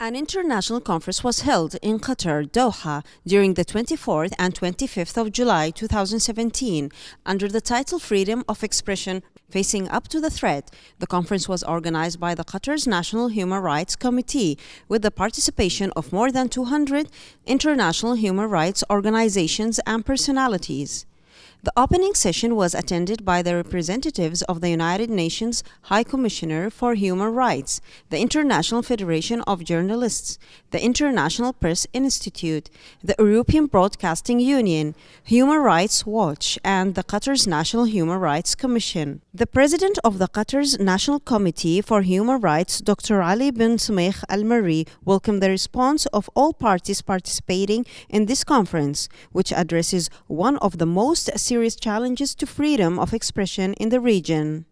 An international conference was held in Qatar, Doha, during the 24th and 25th of July 2017 under the title Freedom of Expression Facing Up to the Threat. The conference was organized by the Qatar's National Human Rights Committee with the participation of more than 200 international human rights organizations and personalities. The opening session was attended by the representatives of the United Nations High Commissioner for Human Rights, the International Federation of Journalists, the International Press Institute, the European Broadcasting Union, Human Rights Watch, and the Qatar's National Human Rights Commission. The president of the Qatar's National Committee for Human Rights, Dr. Ali bin Sumeikh Al Marri, welcomed the response of all parties participating in this conference, which addresses one of the most serious challenges to freedom of expression in the region.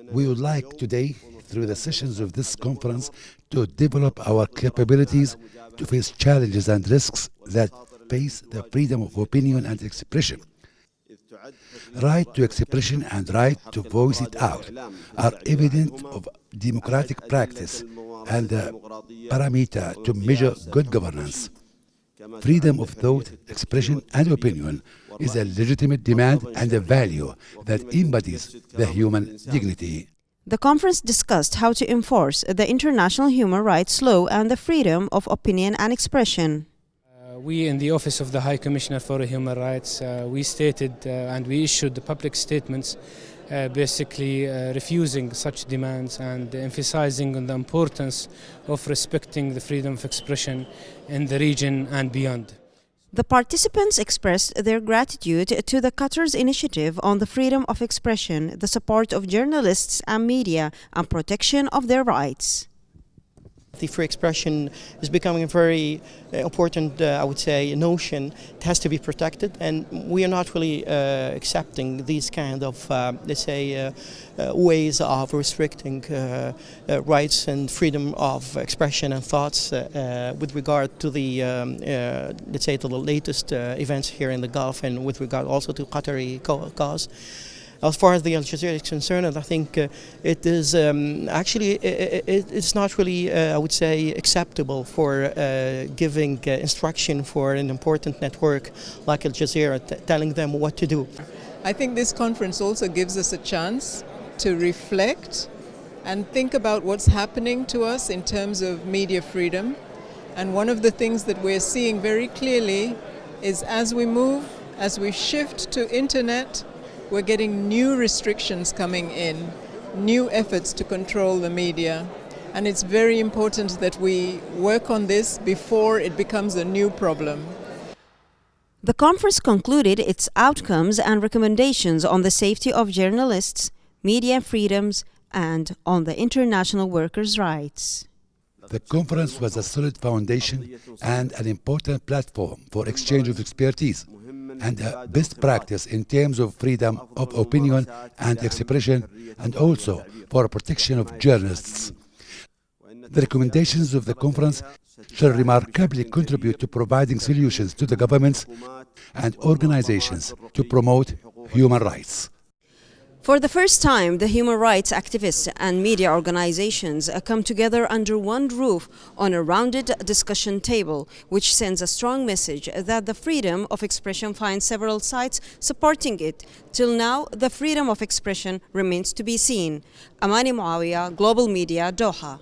We would like today, through the sessions of this conference, to develop our capabilities to face challenges and risks that face the freedom of opinion and expression. Right to expression and right to voice it out are evident of democratic practice and the parameter to measure good governance. Freedom of thought, expression, and opinion is a legitimate demand and a value that embodies the human dignity. The conference discussed how to enforce the international human rights law and the freedom of opinion and expression. We in the Office of the High Commissioner for Human Rights, we stated and we issued the public statements basically refusing such demands and emphasizing on the importance of respecting the freedom of expression in the region and beyond. The participants expressed their gratitude to the Qatar's initiative on the freedom of expression, the support of journalists and media, and protection of their rights. The free expression is becoming a very important, I would say, notion. It has to be protected, and we are not really accepting these kind of, let's say, ways of restricting rights and freedom of expression and thoughts with regard to the, let's say, to the latest events here in the Gulf, and with regard also to Qatari cause. As far as the Al Jazeera is concerned, I think it is actually it's not really, I would say, acceptable for giving instruction for an important network like Al Jazeera, telling them what to do. I think this conference also gives us a chance to reflect and think about what's happening to us in terms of media freedom. And one of the things that we're seeing very clearly is as we shift to internet, we're getting new restrictions coming in, new efforts to control the media. And it's very important that we work on this before it becomes a new problem. The conference concluded its outcomes and recommendations on the safety of journalists, media freedoms, and on the international workers' rights. The conference was a solid foundation and an important platform for exchange of expertise and a best practice in terms of freedom of opinion and expression, and also for protection of journalists. The recommendations of the conference shall remarkably contribute to providing solutions to the governments and organizations to promote human rights. For the first time, the human rights activists and media organizations come together under one roof on a rounded discussion table, which sends a strong message that the freedom of expression finds several sides supporting it. Till now, the freedom of expression remains to be seen. Amani Muawiyah, Global Media, Doha.